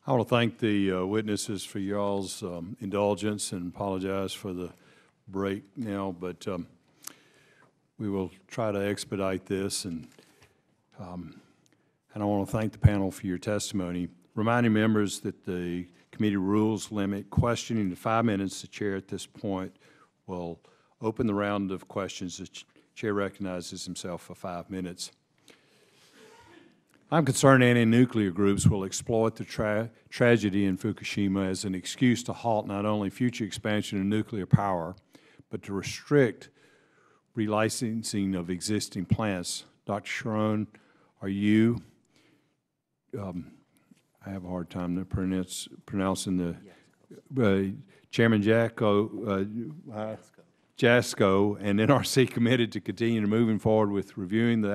I want to thank the witnesses for y'all's indulgence and apologize for the break now, but we will try to expedite this, and I want to thank the panel for your testimony. Reminding members that the committee rules limit questioning to 5 minutes. The chair at this point will open the round of questions. The chair recognizes himself for 5 minutes. I'm concerned anti-nuclear groups will exploit the tragedy in Fukushima as an excuse to halt not only future expansion of nuclear power, but to restrict relicensing of existing plants. Dr. Sharon, are you, I have a hard time pronouncing the, Chairman Jasko and NRC committed to continue to moving forward with reviewing the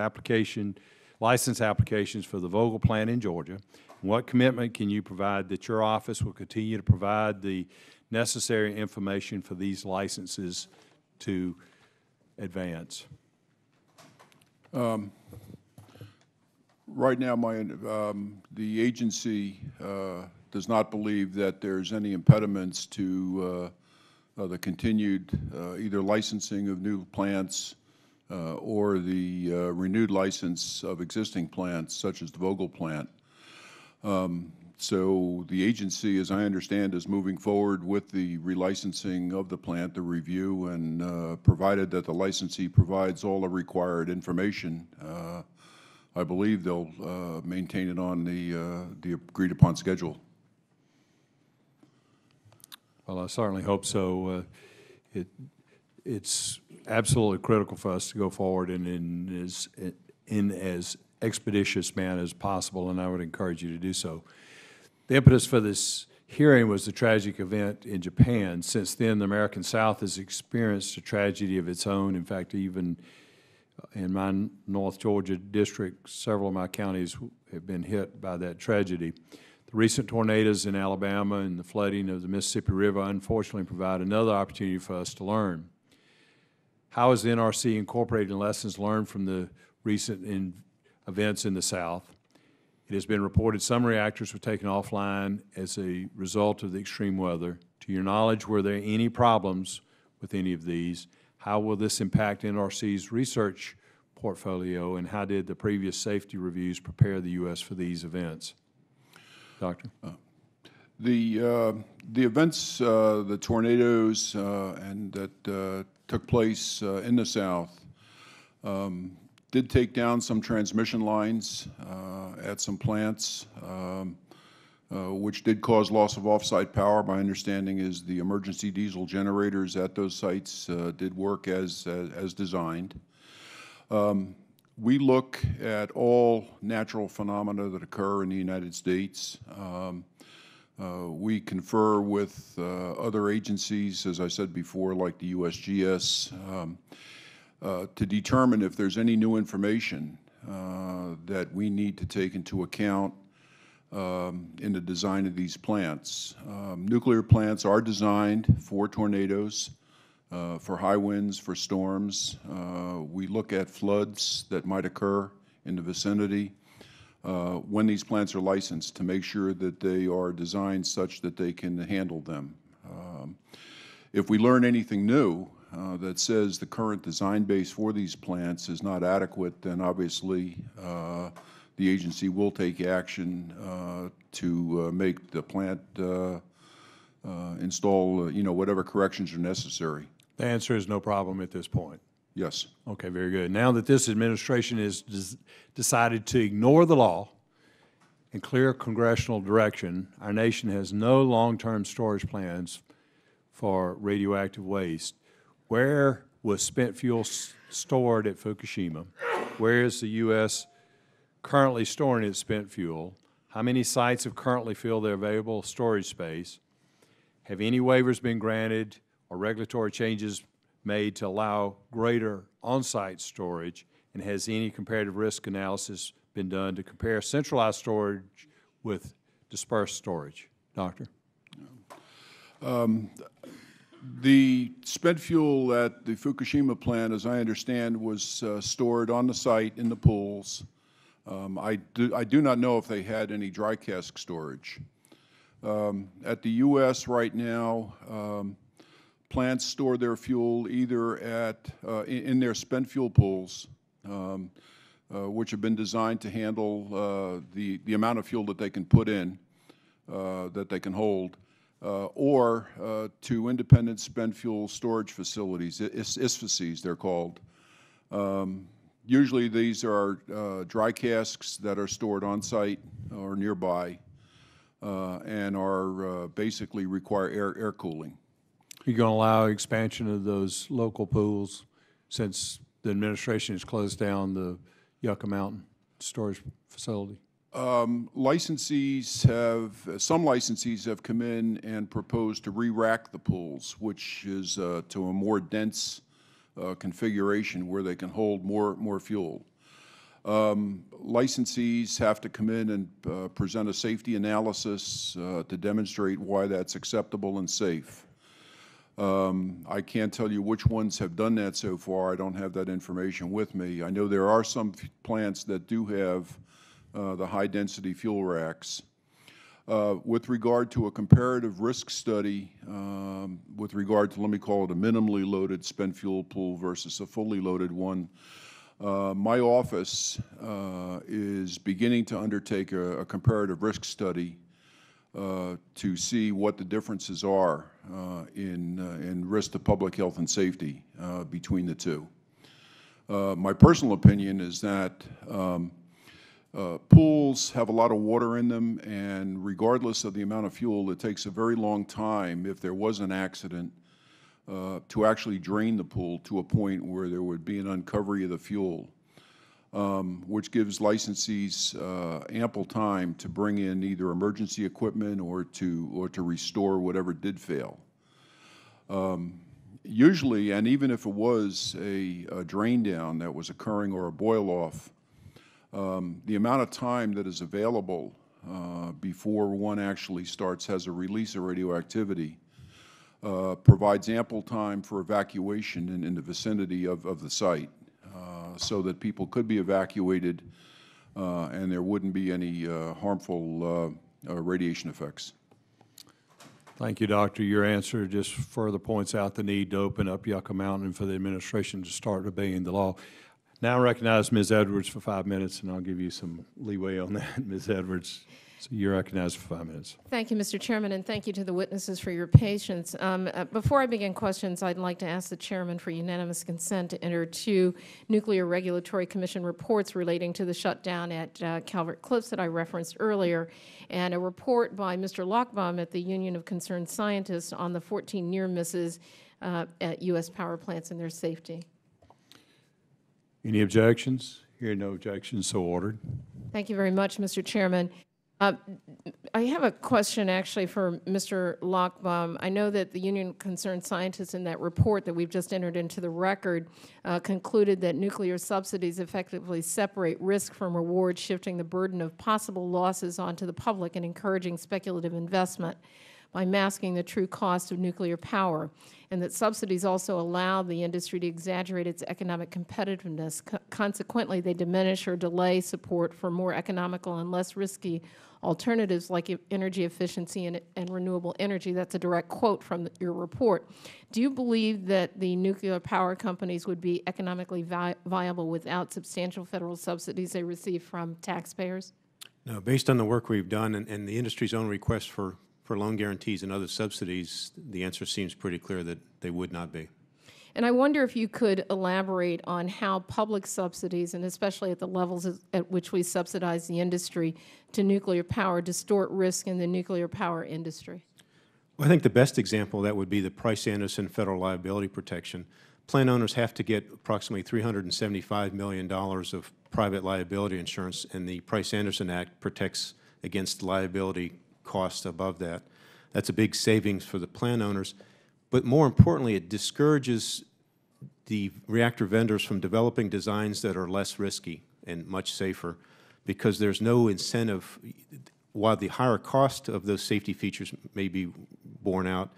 license applications for the Vogtle plant in Georgia? What commitment can you provide that your office will continue to provide the necessary information for these licenses to advance? Right now, the agency does not believe that there's any impediments to the continued either licensing of new plants or the renewed license of existing plants, such as the Vogtle plant. So the agency, as I understand, is moving forward with the relicensing of the plant, the review, and provided that the licensee provides all the required information, I believe they'll maintain it on the agreed-upon schedule. Well, I certainly hope so. It's absolutely critical for us to go forward in as expeditious manner as possible, and I would encourage you to do so. The impetus for this hearing was the tragic event in Japan. Since then, the American South has experienced a tragedy of its own. In fact, even in my North Georgia district, several of my counties have been hit by that tragedy. The recent tornadoes in Alabama and the flooding of the Mississippi River unfortunately provide another opportunity for us to learn. How is the NRC incorporating lessons learned from the recent events in the South? It has been reported some reactors were taken offline as a result of the extreme weather. To your knowledge, were there any problems with any of these? How will this impact NRC's research portfolio, and how did the previous safety reviews prepare the U.S. for these events? Doctor? The events, the tornadoes, and that took place in the South did take down some transmission lines at some plants, which did cause loss of off-site power. My understanding is the emergency diesel generators at those sites did work as designed. We look at all natural phenomena that occur in the United States. We confer with other agencies, as I said before, like the USGS, to determine if there's any new information that we need to take into account in the design of these plants. Nuclear plants are designed for tornadoes, for high winds, for storms. We look at floods that might occur in the vicinity when these plants are licensed to make sure that they are designed such that they can handle them. If we learn anything new that says the current design base for these plants is not adequate, then obviously the agency will take action to make the plant install, whatever corrections are necessary. The answer is no problem at this point. Yes. Okay, very good. Now that this administration has decided to ignore the law and clear congressional direction, our nation has no long-term storage plans for radioactive waste. Where was spent fuel stored at Fukushima? Where is the U.S. currently storing its spent fuel? How many sites have currently filled their available storage space? Have any waivers been granted or regulatory changes made to allow greater on-site storage? And has any comparative risk analysis been done to compare centralized storage with dispersed storage? Doctor? The spent fuel at the Fukushima plant, as I understand, was stored on the site in the pools. I do not know if they had any dry cask storage. At the U.S. right now, plants store their fuel either in their spent fuel pools, which have been designed to handle the amount of fuel that they can put in, that they can hold, or to independent spent fuel storage facilities, ISFACs they're called. Usually these are dry casks that are stored on site or nearby and are basically require air cooling. You're going to allow expansion of those local pools since the administration has closed down the Yucca Mountain storage facility? Some licensees have come in and proposed to re-rack the pools, which is to a more dense configuration where they can hold more fuel. Licensees have to come in and present a safety analysis to demonstrate why that's acceptable and safe. I can't tell you which ones have done that so far. I don't have that information with me. I know there are some plants that do have the high-density fuel racks. With regard to a comparative risk study, with regard to, let me call it a minimally loaded spent fuel pool versus a fully loaded one, my office is beginning to undertake a comparative risk study to see what the differences are in risk to public health and safety between the two. My personal opinion is that pools have a lot of water in them, and regardless of the amount of fuel, it takes a very long time, if there was an accident, to actually drain the pool to a point where there would be an uncovery of the fuel, which gives licensees ample time to bring in either emergency equipment or to restore whatever did fail. Usually, and even if it was a drain down that was occurring or a boil off, the amount of time that is available before one actually has a release of radioactivity provides ample time for evacuation in the vicinity of the site, so that people could be evacuated and there wouldn't be any harmful radiation effects. Thank you, Doctor. Your answer just further points out the need to open up Yucca Mountain and for the administration to start obeying the law. Now I recognize Ms. Edwards for 5 minutes, and I'll give you some leeway on that, Ms. Edwards. So you're recognized for 5 minutes. Thank you, Mr. Chairman, and thank you to the witnesses for your patience. Before I begin questions, I'd like to ask the Chairman for unanimous consent to enter 2 Nuclear Regulatory Commission reports relating to the shutdown at Calvert Cliffs that I referenced earlier, and a report by Mr. Lochbaum at the Union of Concerned Scientists on the 14 near misses at U.S. power plants and their safety. Any objections? Hearing no objections, so ordered. Thank you very much, Mr. Chairman. I have a question actually for Mr. Lochbaum. I know that the Union of Concerned Scientists in that report that we've just entered into the record concluded that nuclear subsidies effectively separate risk from reward, shifting the burden of possible losses onto the public and encouraging speculative investment by masking the true cost of nuclear power, and that subsidies also allow the industry to exaggerate its economic competitiveness. Consequently, they diminish or delay support for more economical and less risky alternatives like energy efficiency and renewable energy. That's a direct quote from your report. Do you believe that the nuclear power companies would be economically viable without substantial federal subsidies they receive from taxpayers? No, based on the work we've done and the industry's own request for loan guarantees and other subsidies, the answer seems pretty clear that they would not be. And I wonder if you could elaborate on how public subsidies, and especially at the levels at which we subsidize the industry to nuclear power, distort risk in the nuclear power industry. Well, I think the best example of that would be the Price-Anderson federal liability protection. Plant owners have to get approximately $375 million of private liability insurance, and the Price-Anderson Act protects against liability costs above that. That's a big savings for the plant owners. But more importantly, it discourages the reactor vendors from developing designs that are less risky and much safer, because there's no incentive. While the higher cost of those safety features may be borne out,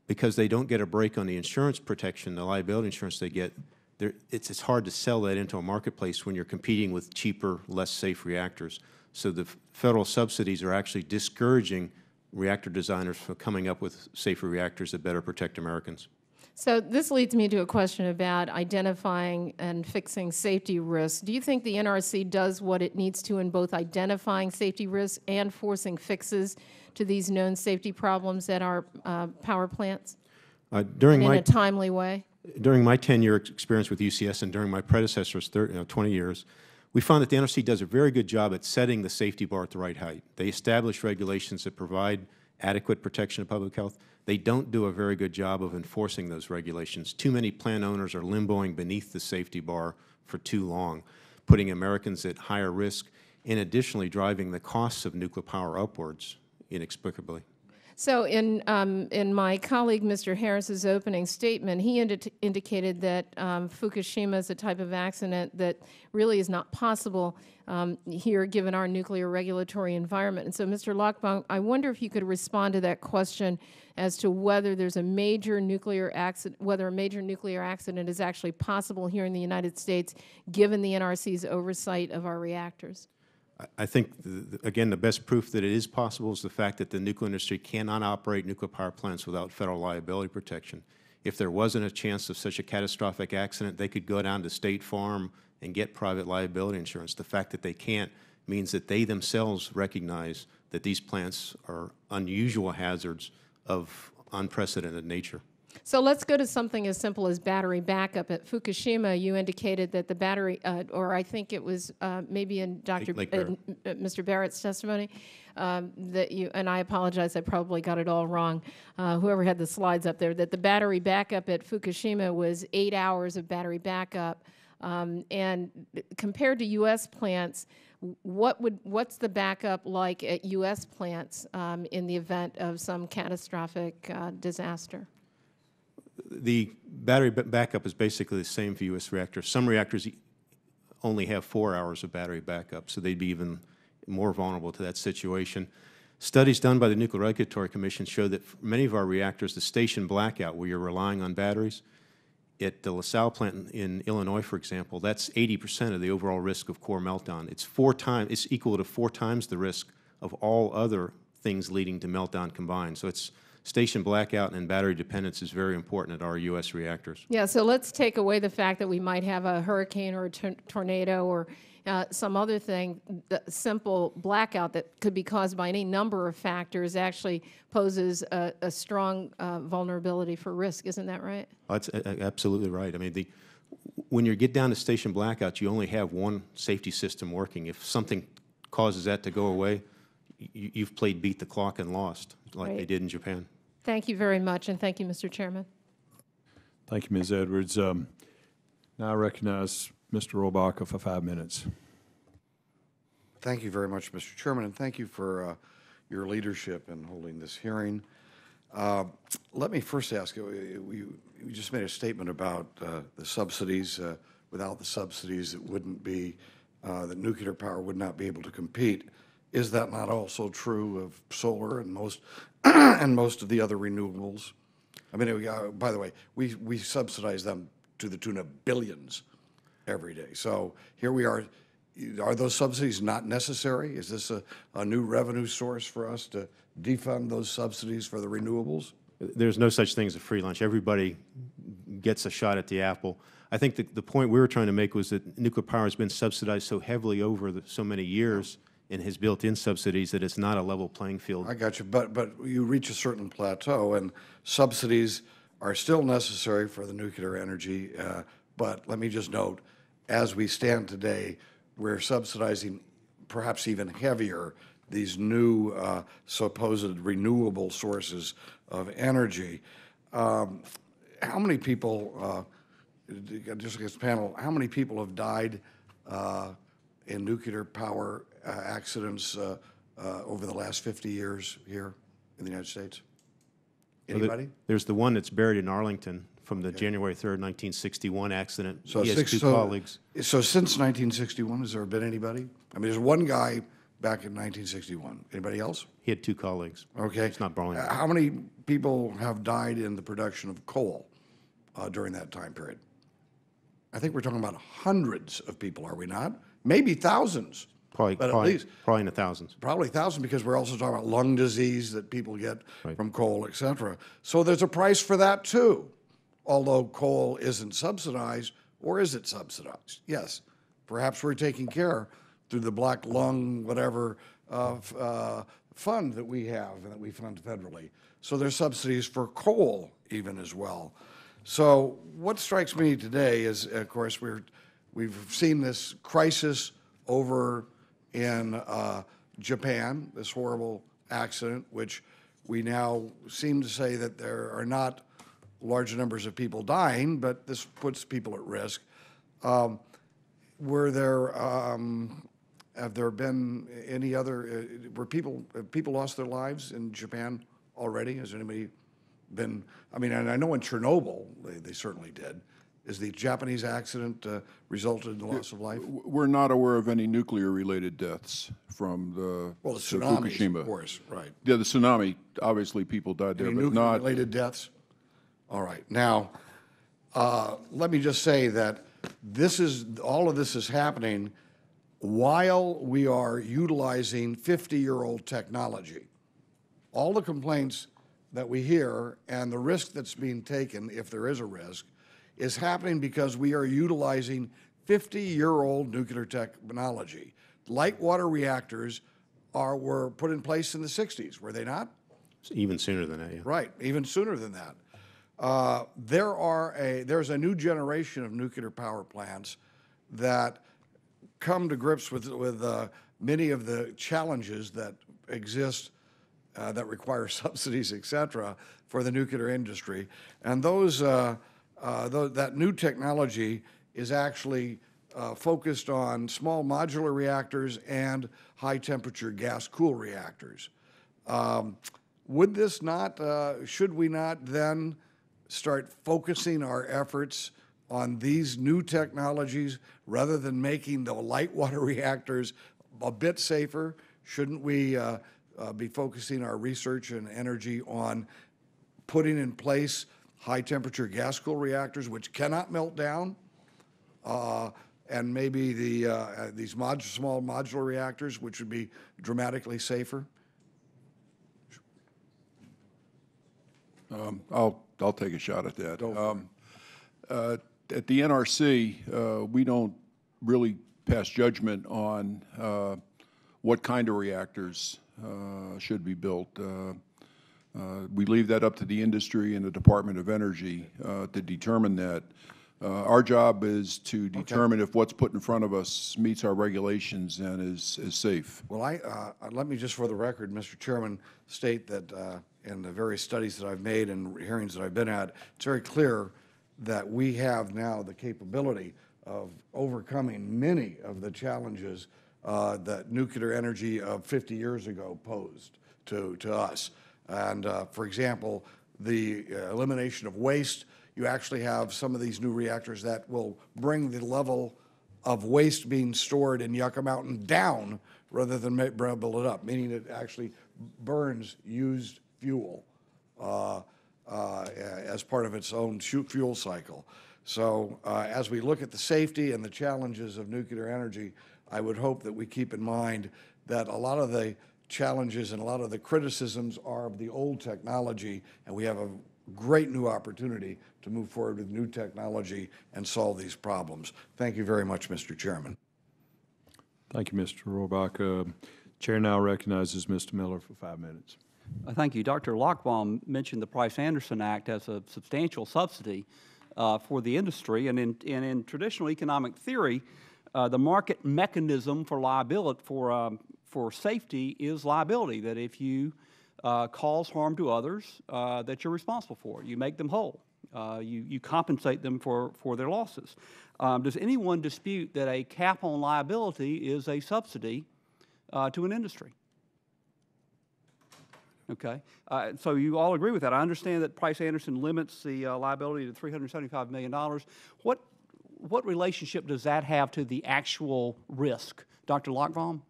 because they don't get a break on the insurance protection, the liability insurance they get, it's hard to sell that into a marketplace when you're competing with cheaper, less safe reactors. So the federal subsidies are actually discouraging reactor designers for coming up with safer reactors that better protect Americans. So this leads me to a question about identifying and fixing safety risks. Do you think the NRC does what it needs to in both identifying safety risks and forcing fixes to these known safety problems at our power plants in a timely way? During my 10-year experience with UCS and during my predecessor's 20 years, we found that the NRC does a very good job at setting the safety bar at the right height. They establish regulations that provide adequate protection of public health. They don't do a very good job of enforcing those regulations. Too many plant owners are limboing beneath the safety bar for too long, putting Americans at higher risk and additionally driving the costs of nuclear power upwards inexplicably. So in my colleague Mr. Harris's opening statement, he indicated that Fukushima is a type of accident that really is not possible here given our nuclear regulatory environment. And so, Mr. Lochbaum, I wonder if you could respond to that question as to whether there's a major nuclear accident, whether a major nuclear accident is actually possible here in the United States given the NRC's oversight of our reactors. I think, again, the best proof that it is possible is the fact that the nuclear industry cannot operate nuclear power plants without federal liability protection. If there wasn't a chance of such a catastrophic accident, they could go down to State Farm and get private liability insurance. The fact that they can't means that they themselves recognize that these plants are unusual hazards of unprecedented nature. So let's go to something as simple as battery backup. At Fukushima, you indicated that the battery, or I think it was maybe in Mr. Barrett's testimony, that you, and I apologize, I probably got it all wrong, whoever had the slides up there, that the battery backup at Fukushima was 8 hours of battery backup. And compared to U.S. plants, what's the backup like at U.S. plants in the event of some catastrophic disaster? The battery backup is basically the same for U.S. reactors. Some reactors only have 4 hours of battery backup, so they'd be even more vulnerable to that situation. Studies done by the Nuclear Regulatory Commission show that for many of our reactors, the station blackout, where you're relying on batteries, at the LaSalle plant in Illinois, for example, that's 80% of the overall risk of core meltdown. It's equal to 4 times the risk of all other things leading to meltdown combined. So it's station blackout and battery dependence is very important at our U.S. reactors. Yeah, so let's take away the fact that we might have a hurricane or a tornado or some other thing. The simple blackout that could be caused by any number of factors actually poses a strong vulnerability for risk. Isn't that right? That's absolutely right. I mean, when you get down to station blackouts, you only have one safety system working. If something causes that to go away, you've played beat the clock and lost, like they did in Japan. Thank you very much, and thank you, Mr. Chairman. Thank you, Ms. Edwards. Now I recognize Mr. Rohrabacher for 5 minutes. Thank you very much, Mr. Chairman, and thank you for your leadership in holding this hearing. Let me first ask you, you just made a statement about the subsidies. Without the subsidies, it wouldn't be, that nuclear power would not be able to compete. Is that not also true of solar and most and most of the other renewables? I mean, by the way, we subsidize them to the tune of billions every day. So here we are. Are those subsidies not necessary? Is this a new revenue source for us to defund those subsidies for the renewables? There's no such thing as a free lunch. Everybody gets a shot at the apple. I think the point we were trying to make was that nuclear power has been subsidized so heavily over so many years and has built-in subsidies that it's not a level playing field. I got you, but you reach a certain plateau, and subsidies are still necessary for the nuclear energy. But let me just note, as we stand today, we're subsidizing perhaps even heavier these new supposed renewable sources of energy. How many people, just against the panel, how many people have died in nuclear power accidents over the last 50 years here in the United States? Anybody? There's the one that's buried in Arlington from the January 3rd, 1961 accident. So he has 2 colleagues. So since 1961, has there been anybody? I mean, there's one guy back in 1961. Anybody else? He had 2 colleagues. Okay. It's not Burlington. How many people have died in the production of coal during that time period? I think we're talking about hundreds of people, are we not? Maybe thousands. Probably, But at probably, least- probably in the thousands. Probably 1,000, because we're also talking about lung disease that people get Right. from coal, et cetera. So there's a price for that too, although coal isn't subsidized, or is it subsidized? Yes, perhaps we're taking care through the black lung, whatever, fund that we have and that we fund federally. So there's subsidies for coal even as well. So what strikes me today is, of course, we've seen this crisis over in Japan, this horrible accident, which we now seem to say that there are not large numbers of people dying, but this puts people at risk. Were there, have there been any other, have people lost their lives in Japan already? Has anybody been, I mean, and I know in Chernobyl, they certainly did. Is the Japanese accident resulted in the loss of life? We're not aware of any nuclear-related deaths from the Well, the tsunamis, Fukushima. of course, right. Yeah, the tsunami, obviously people died there, Any but not. nuclear-related deaths? All right. Now, let me just say that all of this is happening while we are utilizing 50-year-old technology. All the complaints that we hear and the risk that's being taken, if there is a risk, is happening because we are utilizing 50-year-old nuclear technology. Light water reactors were put in place in the 60s, were they not? Even sooner than that, yeah. Right, even sooner than that. There's a new generation of nuclear power plants that come to grips with many of the challenges that exist that require subsidies, et cetera, for the nuclear industry. And that new technology is actually focused on small modular reactors and high-temperature gas-cooled reactors. Would this not, should we not then start focusing our efforts on these new technologies rather than making the light water reactors a bit safer? Shouldn't we be focusing our research and energy on putting in place high-temperature gas-cooled reactors, which cannot melt down, and maybe these small modular reactors, which would be dramatically safer? I'll take a shot at that. At the NRC, we don't really pass judgment on what kind of reactors should be built. We leave that up to the industry and the Department of Energy to determine that. Our job is to determine if what's put in front of us meets our regulations and is safe. Well, let me just, for the record, Mr. Chairman, state that in the various studies that I've made and hearings that I've been at, it's very clear that we have now the capability of overcoming many of the challenges that nuclear energy of 50 years ago posed to us. And for example, the elimination of waste, you actually have some of these new reactors that will bring the level of waste being stored in Yucca Mountain down rather than build it up, meaning it actually burns used fuel as part of its own fuel cycle. So as we look at the safety and the challenges of nuclear energy, I would hope that we keep in mind that a lot of the challenges and a lot of the criticisms are of the old technology, and we have a great new opportunity to move forward with new technology and solve these problems. Thank you very much, Mr. Chairman. Thank you, Mr. Rohrabacher. Chair now recognizes Mr. Miller for 5 minutes. Thank you. Dr. Lockbaum mentioned the Price-Anderson Act as a substantial subsidy for the industry, and in traditional economic theory, the market mechanism for liability for safety is liability. That if you cause harm to others, that you're responsible for it. You make them whole. You compensate them for their losses. Does anyone dispute that a cap on liability is a subsidy to an industry? Okay, so you all agree with that. I understand that Price-Anderson limits the liability to $375 million. What relationship does that have to the actual risk? Dr. Lockbaum?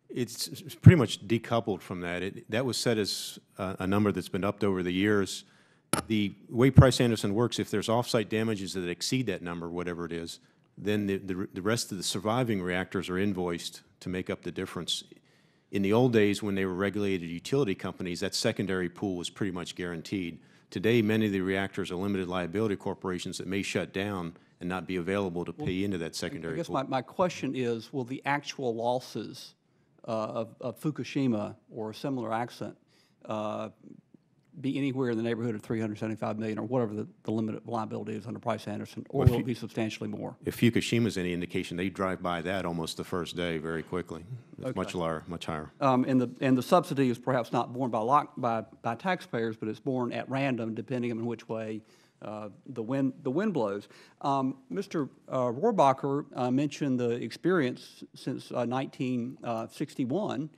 It's pretty much decoupled from that. That was set as a number that's been upped over the years. The way Price-Anderson works, if there's off-site damages that exceed that number, whatever it is, then the rest of the surviving reactors are invoiced to make up the difference. In the old days, when they were regulated utility companies, that secondary pool was pretty much guaranteed. Today, many of the reactors are limited liability corporations that may shut down and not be available to pay into that secondary I guess pool. my question is, will the actual losses of Fukushima or a similar accident be anywhere in the neighborhood of $375 million or whatever the limit of liability is under Price-Anderson, or will it be substantially more? If Fukushima's any indication, they drive by that almost the first day very quickly. It's Okay. much lower, much higher. And the subsidy is perhaps not borne by taxpayers, but it's borne at random depending on which way the wind blows. Mr. Rohrabacher mentioned the experience since 1961,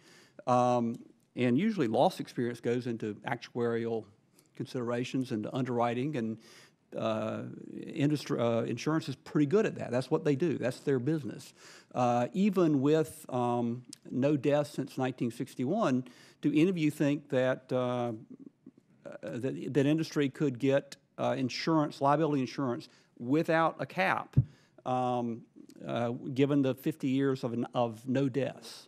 and usually loss experience goes into actuarial considerations and underwriting, and insurance is pretty good at that. That's what they do. That's their business. Even with no deaths since 1961, do any of you think that that industry could get insurance, liability insurance, without a cap, given the 50 years of no deaths?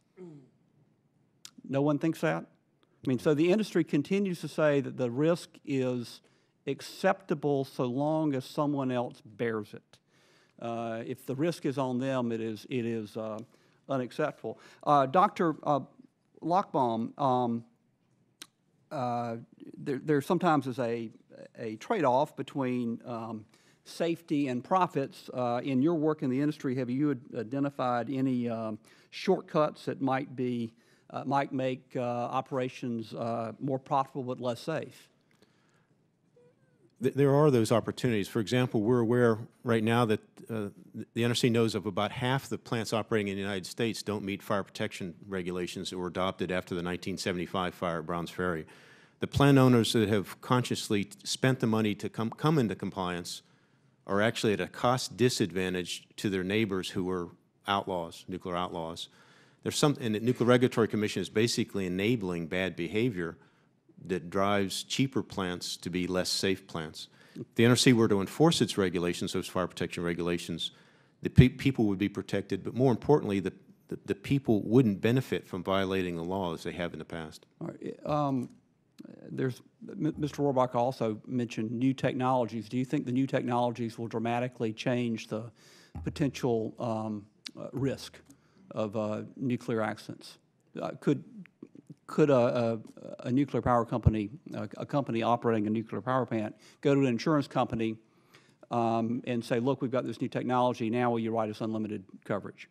No one thinks that? I mean, so the industry continues to say that the risk is acceptable so long as someone else bears it. If the risk is on them, it is unacceptable. Dr. Lochbaum, there sometimes is a trade-off between safety and profits. In your work in the industry, have you identified any shortcuts that might make operations more profitable but less safe? There are those opportunities. For example, we're aware right now that the NRC knows of about half the plants operating in the United States don't meet fire protection regulations that were adopted after the 1975 fire at Browns Ferry. The plant owners that have consciously spent the money to come into compliance are actually at a cost disadvantage to their neighbors who are outlaws, nuclear outlaws. And the Nuclear Regulatory Commission is basically enabling bad behavior that drives cheaper plants to be less safe plants. If the NRC were to enforce its regulations, those fire protection regulations, the people would be protected, but more importantly, the people wouldn't benefit from violating the law as they have in the past. All right. Mr. Rohrabacher also mentioned new technologies. Do you think the new technologies will dramatically change the potential risk of nuclear accidents? Could a nuclear power company, a company operating a nuclear power plant, go to an insurance company and say, look, we've got this new technology, now will you write us unlimited coverage?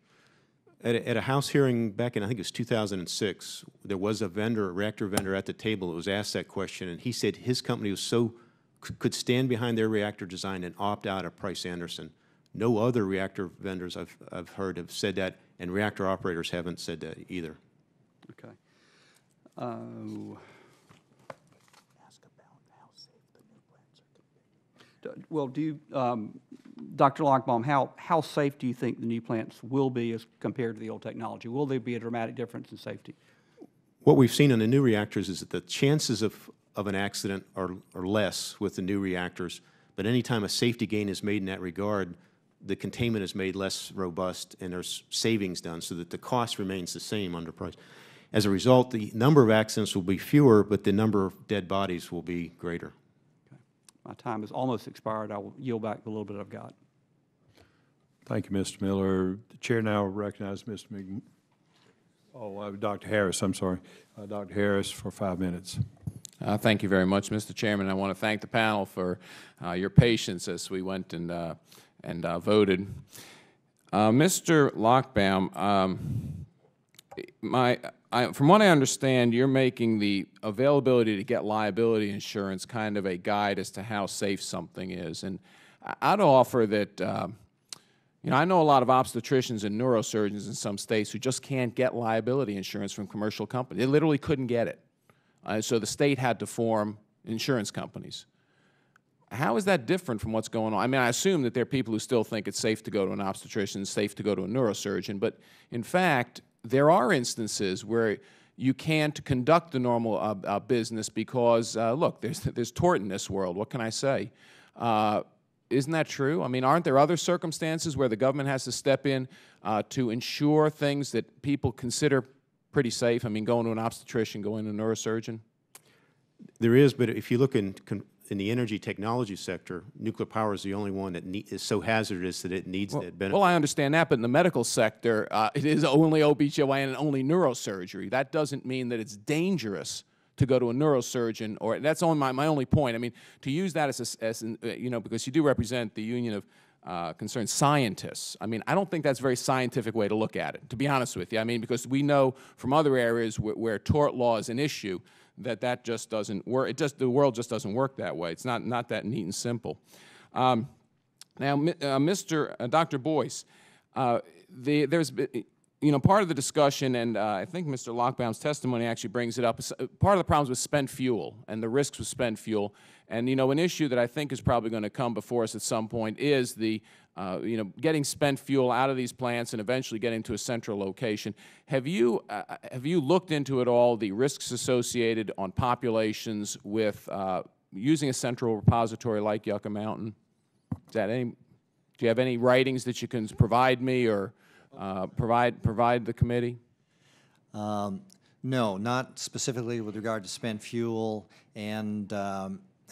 At a House hearing back in, I think it was 2006, there was a reactor vendor at the table that was asked that question, and he said his company was could stand behind their reactor design and opt out of Price-Anderson. No other reactor vendors I've heard have said that, and reactor operators haven't said that either. Okay. Ask about how safe the new plants are. Well, Dr. Lochbaum, how safe do you think the new plants will be as compared to the old technology? Will there be a dramatic difference in safety? What we've seen in the new reactors is that the chances of an accident are less with the new reactors, but anytime a safety gain is made in that regard, the containment is made less robust and there's savings done so that the cost remains the same under price. As a result, the number of accidents will be fewer, but the number of dead bodies will be greater. Okay. My time has almost expired. I will yield back the little bit I've got. Thank you, Mr. Miller. The chair now recognizes Dr. Harris, I'm sorry. Dr. Harris for 5 minutes. Thank you very much, Mr. Chairman. I want to thank the panel for your patience as we went and voted. Mr. Lochbaum, from what I understand, you're making the availability to get liability insurance kind of a guide as to how safe something is. And I'd offer that, I know a lot of obstetricians and neurosurgeons in some states who just can't get liability insurance from commercial companies. They literally couldn't get it. So the state had to form insurance companies. How is that different from what's going on? I mean, I assume that there are people who still think it's safe to go to an obstetrician, safe to go to a neurosurgeon, but in fact, there are instances where you can't conduct the normal business because, look, there's tort in this world. What can I say? Isn't that true? I mean, aren't there other circumstances where the government has to step in to ensure things that people consider pretty safe? I mean, going to an obstetrician, going to a neurosurgeon? There is, but if you look in the energy technology sector, nuclear power is the only one that is so hazardous that it needs that benefit. Well, I understand that, but in the medical sector, it is only OBGYN and only neurosurgery. That doesn't mean that it's dangerous to go to a neurosurgeon, or that's only my only point. I mean, to use that as you know, because you do represent the Union of Concerned Scientists. I mean, I don't think that's a very scientific way to look at it, to be honest with you. I mean, because we know from other areas where tort law is an issue that just doesn't work. The world just doesn't work that way. It's not that neat and simple. Now, Dr. Boyce, there's you know, part of the discussion, and I think Mr. Lochbaum's testimony actually brings it up, part of the problems with spent fuel and the risks with spent fuel. And, you know, an issue that I think is probably going to come before us at some point is the, you know, getting spent fuel out of these plants and eventually getting to a central location. Have you looked into at all the risks associated on populations with using a central repository like Yucca Mountain? Do you have any writings that you can provide me or provide the committee? No, not specifically with regard to spent fuel and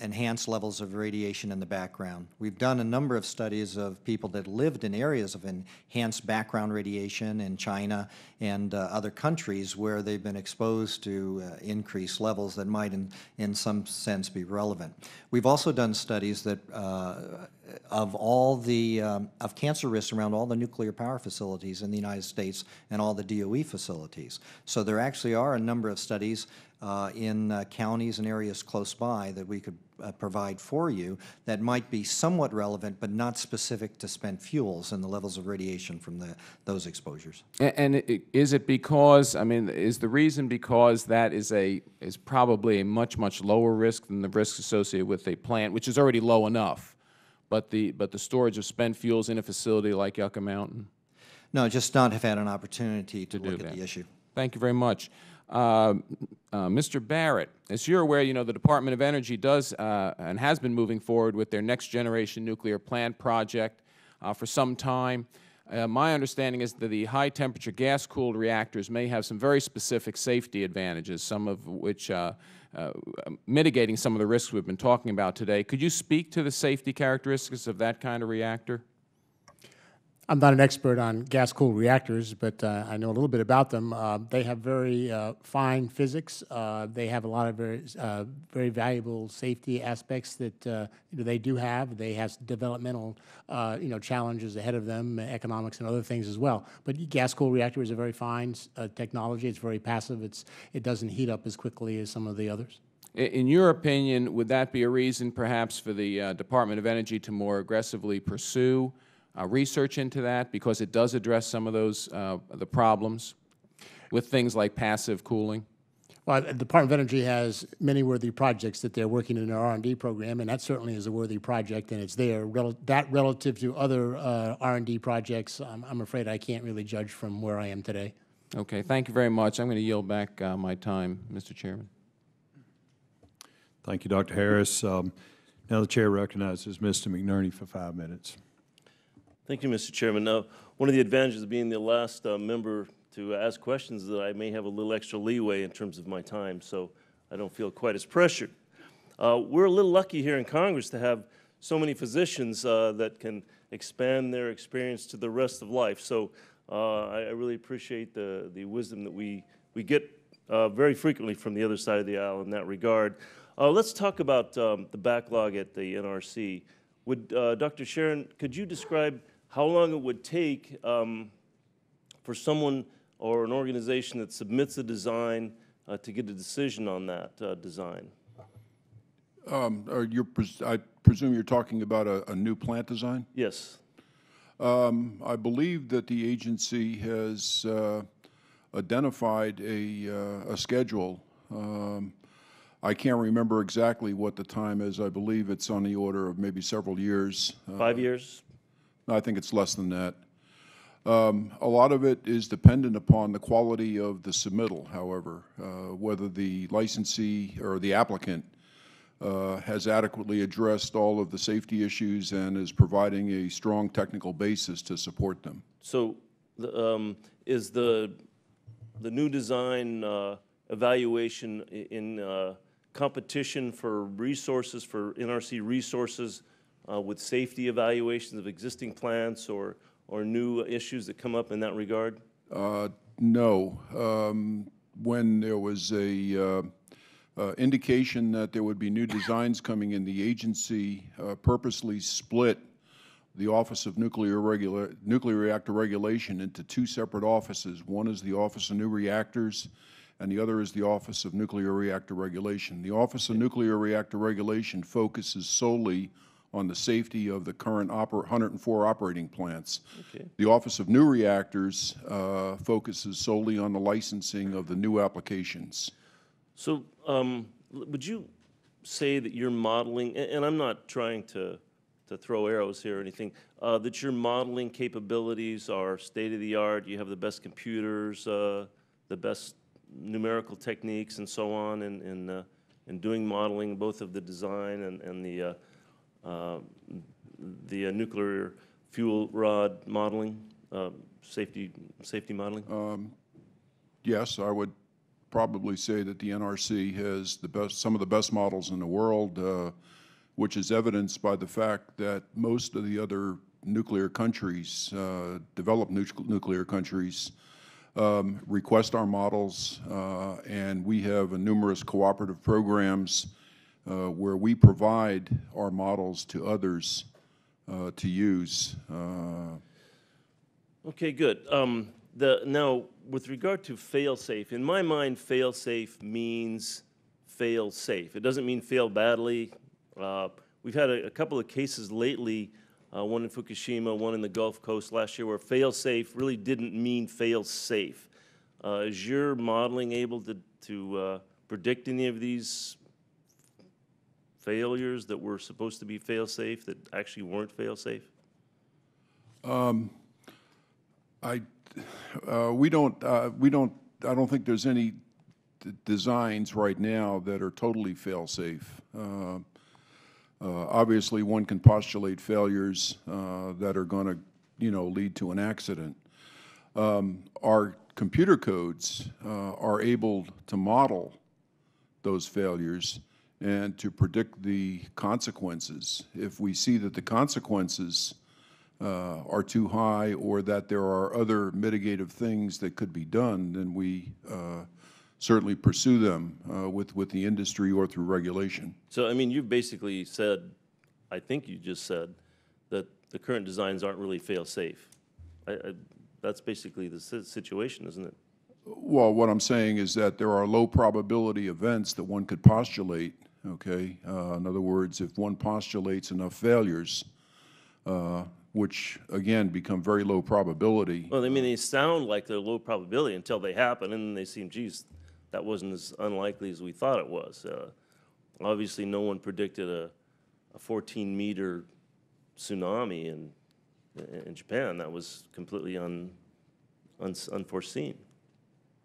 enhanced levels of radiation in the background. We've done a number of studies of people that lived in areas of enhanced background radiation in China and other countries where they've been exposed to increased levels that might in some sense be relevant. We've also done studies that of all the of cancer risks around all the nuclear power facilities in the United States and all the DOE facilities. So there actually are a number of studies in counties and areas close by that we could provide for you that might be somewhat relevant but not specific to spent fuels and the levels of radiation from those exposures. And is it because, I mean, is the reason because that is probably a much lower risk than the risks associated with a plant, which is already low enough, but the storage of spent fuels in a facility like Yucca Mountain? No, just not have had an opportunity to look at the issue. Thank you very much. Mr. Barrett, as you're aware, you know, the Department of Energy does and has been moving forward with their next generation nuclear plant project for some time. My understanding is that the high temperature gas cooled reactors may have some very specific safety advantages, some of which mitigating some of the risks we've been talking about today. Could you speak to the safety characteristics of that kind of reactor? I'm not an expert on gas-cooled reactors, but I know a little bit about them. They have very fine physics. They have a lot of very valuable safety aspects that they do have. They have developmental challenges ahead of them, economics and other things as well. But gas-cooled reactor is a very fine technology. It's very passive. It doesn't heat up as quickly as some of the others. In your opinion, would that be a reason perhaps for the Department of Energy to more aggressively pursue research into that, because it does address some of those the problems with things like passive cooling? Well, the Department of Energy has many worthy projects that they're working in their R&D program, and that certainly is a worthy project, and it's there. That relative to other R&D projects, I'm afraid I can't really judge from where I am today. Okay, thank you very much. I'm going to yield back my time, Mr. Chairman. Thank you, Dr. Harris. Now the chair recognizes Mr. McNerney for 5 minutes. Thank you, Mr. Chairman. One of the advantages of being the last member to ask questions is that I may have a little extra leeway in terms of my time, so I don't feel quite as pressured. We're a little lucky here in Congress to have so many physicians that can expand their experience to the rest of life. So I really appreciate the wisdom that we get very frequently from the other side of the aisle in that regard. Let's talk about the backlog at the NRC. Would Dr. Sharon, could you describe how long it would take for someone or an organization that submits a design to get a decision on that design? I presume you're talking about a new plant design? Yes. I believe that the agency has identified a schedule. I can't remember exactly what the time is. I believe it's on the order of maybe several years. 5 years? I think it's less than that. A lot of it is dependent upon the quality of the submittal, however, whether the licensee or the applicant has adequately addressed all of the safety issues and is providing a strong technical basis to support them. So is the new design evaluation in competition for resources, for NRC resources, with safety evaluations of existing plants or new issues that come up in that regard? No. When there was a indication that there would be new designs coming in, the agency purposely split the Office of Nuclear Reactor Regulation into two separate offices. One is the Office of New Reactors, and the other is the Office of Nuclear Reactor Regulation. The Office of Nuclear Reactor Regulation focuses solely on the safety of the current 104 operating plants. Okay. The Office of New Reactors focuses solely on the licensing of the new applications. So would you say that your modeling, and I'm not trying to throw arrows here or anything, that your modeling capabilities are state-of-the-art, you have the best computers, the best numerical techniques and so on in doing modeling, both of the design and the nuclear fuel rod modeling, safety modeling? Yes, I would probably say that the NRC has some of the best models in the world, which is evidenced by the fact that most of the other nuclear countries, developed nuclear countries, request our models, and we have numerous cooperative programs where we provide our models to others to use. Okay, good. Now, with regard to fail-safe, in my mind, fail-safe means fail-safe. It doesn't mean fail badly. We've had a couple of cases lately, one in Fukushima, one in the Gulf Coast last year, where fail-safe really didn't mean fail-safe. Is your modeling able to predict any of these failures that were supposed to be fail-safe that actually weren't fail-safe? I don't think there's any designs right now that are totally fail-safe. Obviously, one can postulate failures that are going to, lead to an accident. Our computer codes are able to model those failures and to predict the consequences. If we see that the consequences are too high or that there are other mitigative things that could be done, then we certainly pursue them with the industry or through regulation. So, I mean, you've basically said, I think you just said, that the current designs aren't really fail-safe. That's basically the situation, isn't it? Well, what I'm saying is that there are low probability events that one could postulate, okay? In other words, if one postulates enough failures, which, again, become very low probability. Well, I mean, they sound like they're low probability until they happen, and then they seem, geez, that wasn't as unlikely as we thought it was. Obviously, no one predicted a 14-meter tsunami in Japan. That was completely unforeseen.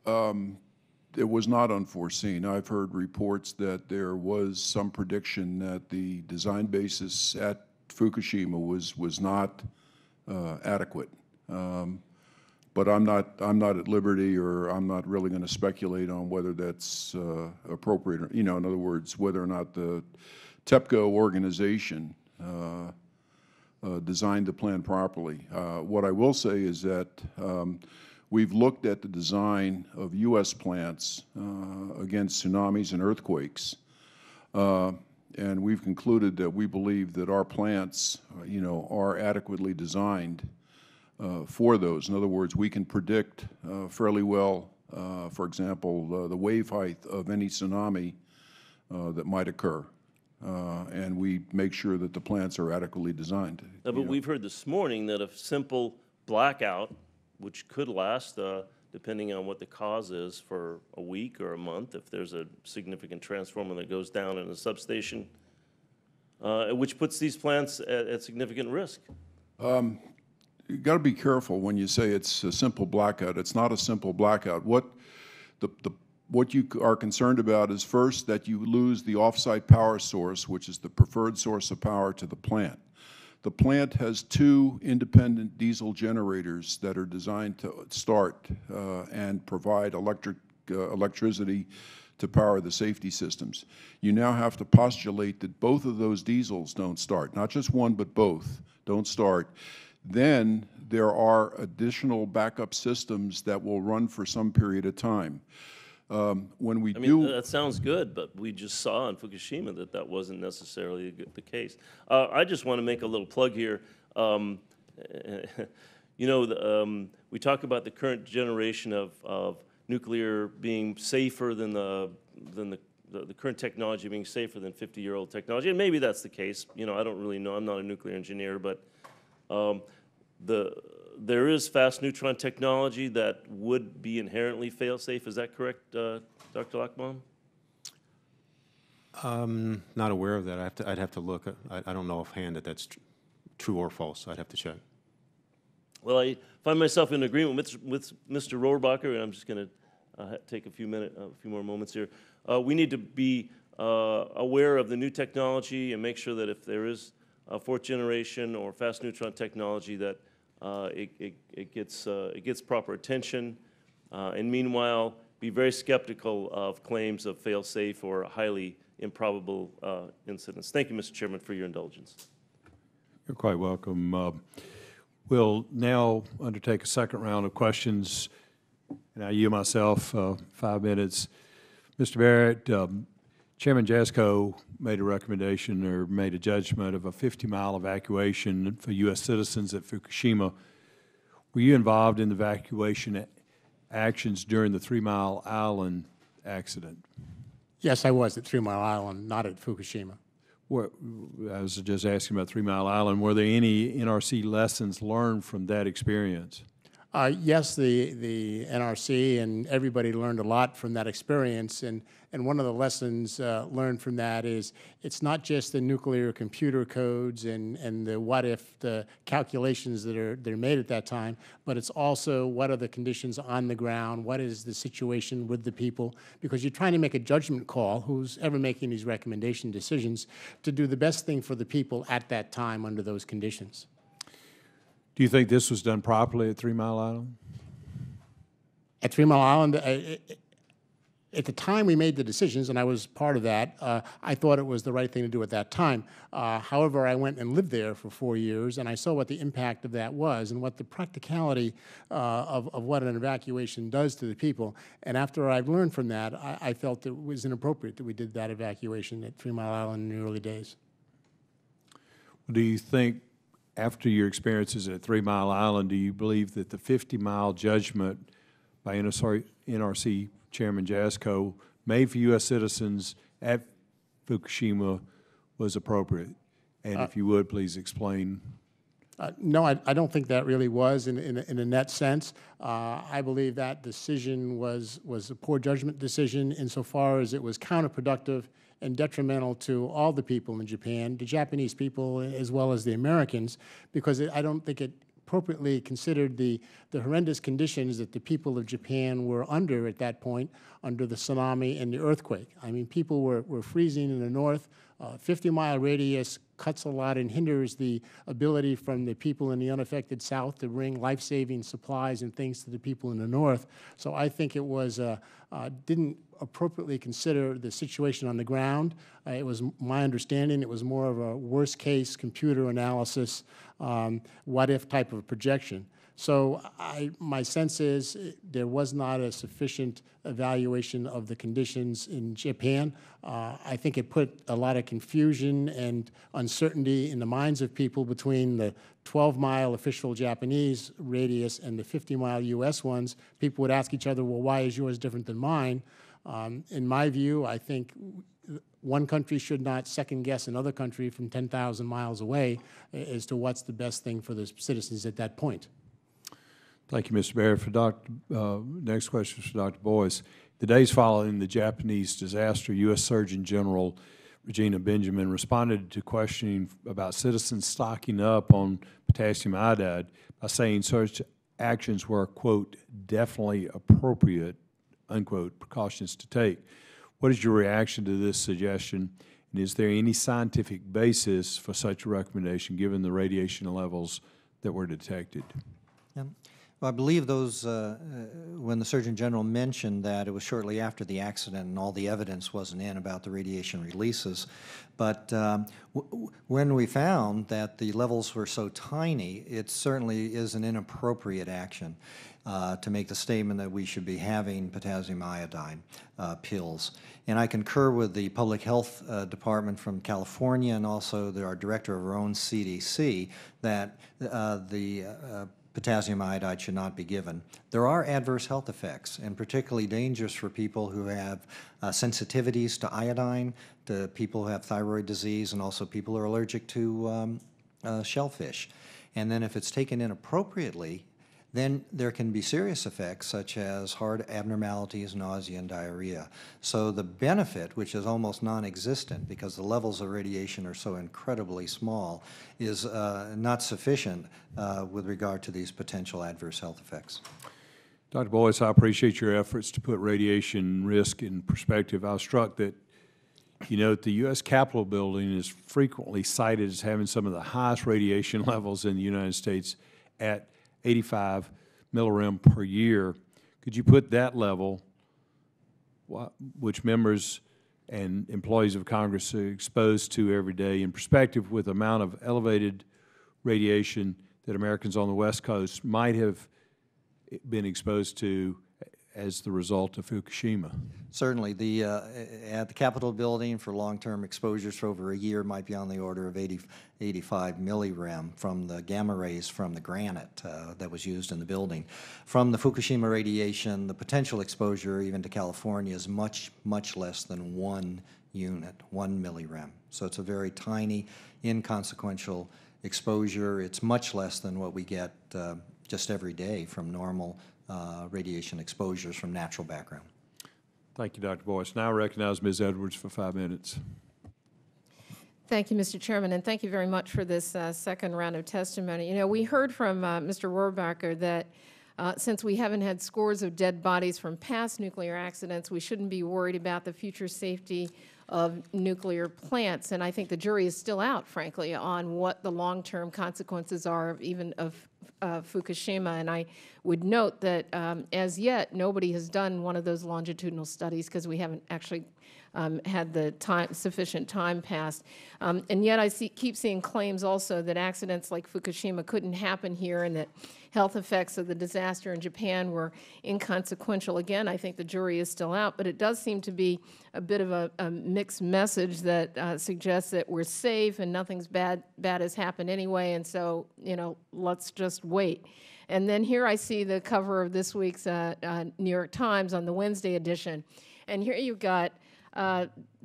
It was not unforeseen. I've heard reports that there was some prediction that the design basis at Fukushima was not adequate. But I'm not at liberty, or I'm not really going to speculate on whether that's appropriate. Or, in other words, whether or not the TEPCO organization designed the plan properly. What I will say is that we've looked at the design of U.S. plants against tsunamis and earthquakes, and we've concluded that we believe that our plants, are adequately designed for those. In other words, we can predict fairly well, for example, the wave height of any tsunami that might occur, and we make sure that the plants are adequately designed. But we've heard this morning that a simple blackout, which could last, depending on what the cause is, for a week or a month, if there's a significant transformer that goes down in a substation, which puts these plants at significant risk. You've got to be careful when you say it's a simple blackout. It's not a simple blackout. What the What you are concerned about is first that you lose the off-site power source, which is the preferred source of power to the plant. The plant has 2 independent diesel generators that are designed to start and provide electricity to power the safety systems. You now have to postulate that both of those diesels don't start, not just one, but both don't start. Then there are additional backup systems that will run for some period of time. When we That sounds good, but we just saw in Fukushima that that wasn't necessarily the case. I just want to make a little plug here. We talk about the current generation of nuclear being safer than the current technology being safer than 50-year-old technology, and maybe that's the case. I don't really know. I'm not a nuclear engineer, but there is fast neutron technology that would be inherently fail-safe. Is that correct, Dr. Lockbaum? Not aware of that. I'd have to look. I don't know offhand that that's true or false. I'd have to check. Well, I find myself in agreement with Mr. Rohrabacher, and I'm just going to take a few more moments here. We need to be aware of the new technology and make sure that if there is a 4th generation or fast neutron technology, that it gets proper attention, and meanwhile, be very skeptical of claims of fail-safe or highly improbable incidents. Thank you, Mr. Chairman, for your indulgence. You're quite welcome. We'll now undertake a second round of questions, and I yield myself 5 minutes. Mr. Barrett, Chairman Jasko made a recommendation or made a judgment of a 50-mile evacuation for U.S. citizens at Fukushima. Were you involved in the evacuation actions during the 3 Mile Island accident? Yes, I was at 3 Mile Island, not at Fukushima. I was just asking about 3 Mile Island. Were there any NRC lessons learned from that experience? Yes, the NRC and everybody learned a lot from that experience, and one of the lessons learned from that is it's not just the nuclear computer codes and the what-if, the calculations that are made at that time, but it's also what are the conditions on the ground, what is the situation with the people, because you're trying to make a judgment call, who's ever making these recommendation decisions, to do the best thing for the people at that time under those conditions. Do you think this was done properly at 3 Mile Island? At 3 Mile Island, at the time we made the decisions, and I was part of that, I thought it was the right thing to do at that time. However, I went and lived there for 4 years, and I saw what the impact of that was and what the practicality of what an evacuation does to the people. And after I learned from that, I felt it was inappropriate that we did that evacuation at 3 Mile Island in the early days. Do you think, after your experiences at 3 Mile Island, do you believe that the 50-mile judgment by NRC Chairman Jasko made for U.S. citizens at Fukushima was appropriate? And if you would, please explain. No, I don't think that really was in a net sense. I believe that decision was a poor judgment decision insofar as it was counterproductive and detrimental to all the people in Japan, the Japanese people as well as the Americans, because I don't think it appropriately considered the horrendous conditions that the people of Japan were under at that point, under the tsunami and the earthquake. I mean, people were freezing in the north. 50-mile radius cuts a lot and hinders the ability from the people in the unaffected south to bring life-saving supplies and things to the people in the north. So I think it was didn't appropriately consider the situation on the ground. It was my understanding it was more of a worst-case computer analysis, what-if type of projection. So my sense is there was not a sufficient evaluation of the conditions in Japan. I think it put a lot of confusion and uncertainty in the minds of people between the 12-mile official Japanese radius and the 50-mile U.S. ones. People would ask each other, well, why is yours different than mine? In my view, I think one country should not second-guess another country from 10,000 miles away as to what's the best thing for the citizens at that point. Thank you, Mr. Barrett. For next question is for Dr. Boyce. The days following the Japanese disaster, U.S. Surgeon General Regina Benjamin responded to questioning about citizens stocking up on potassium iodide by saying such actions were, quote, definitely appropriate, unquote, precautions to take. What is your reaction to this suggestion, and is there any scientific basis for such a recommendation given the radiation levels that were detected? Yeah. Well, I believe those, when the Surgeon General mentioned that, it was shortly after the accident and all the evidence wasn't in about the radiation releases. But when we found that the levels were so tiny, it certainly is an inappropriate action to make the statement that we should be having potassium iodine pills. And I concur with the Public Health Department from California and also our director of our own CDC that potassium iodide should not be given. There are adverse health effects, and particularly dangerous for people who have sensitivities to iodine, to people who have thyroid disease, and also people who are allergic to shellfish. And then if it's taken inappropriately, then there can be serious effects such as heart abnormalities, nausea, and diarrhea. So the benefit, which is almost non-existent because the levels of radiation are so incredibly small, is not sufficient with regard to these potential adverse health effects. Dr. Boyce, I appreciate your efforts to put radiation risk in perspective. I was struck that, you know, the U.S. Capitol building is frequently cited as having some of the highest radiation levels in the United States at 85 millirem per year. Could you put that level, which members and employees of Congress are exposed to every day, in perspective with the amount of elevated radiation that Americans on the West Coast might have been exposed to as the result of Fukushima? Certainly. At the Capitol building for long-term exposures for over a year might be on the order of 85 millirem from the gamma rays from the granite that was used in the building. From the Fukushima radiation, the potential exposure even to California is much, much less than 1 unit, 1 millirem. So it's a very tiny, inconsequential exposure. It's much less than what we get just every day from normal radiation exposures from natural background. Thank you, Dr. Boyce. Now I recognize Ms. Edwards for 5 minutes. Thank you, Mr. Chairman, and thank you very much for this second round of testimony. You know, we heard from Mr. Rohrabacher that since we haven't had scores of dead bodies from past nuclear accidents, we shouldn't be worried about the future safety of nuclear plants. And I think the jury is still out, frankly, on what the long-term consequences are even of Fukushima. And I would note that as yet, nobody has done one of those longitudinal studies because we haven't actually had the sufficient time passed. And yet I keep seeing claims also that accidents like Fukushima couldn't happen here and that health effects of the disaster in Japan were inconsequential. Again, I think the jury is still out, but it does seem to be a bit of a mixed message that suggests that we're safe and nothing's bad has happened anyway, and so, you know, let's just wait. And then here I see the cover of this week's New York Times on the Wednesday edition, and here you've got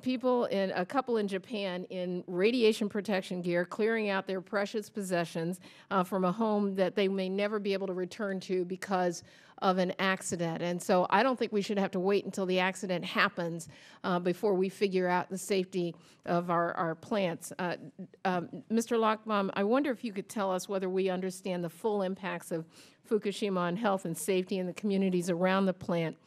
people a couple in Japan in radiation protection gear clearing out their precious possessions from a home that they may never be able to return to because of an accident. And so I don't think we should have to wait until the accident happens before we figure out the safety of our plants. Mr. Lochbaum, I wonder if you could tell us whether we understand the full impacts of Fukushima on health and safety in the communities around the plant.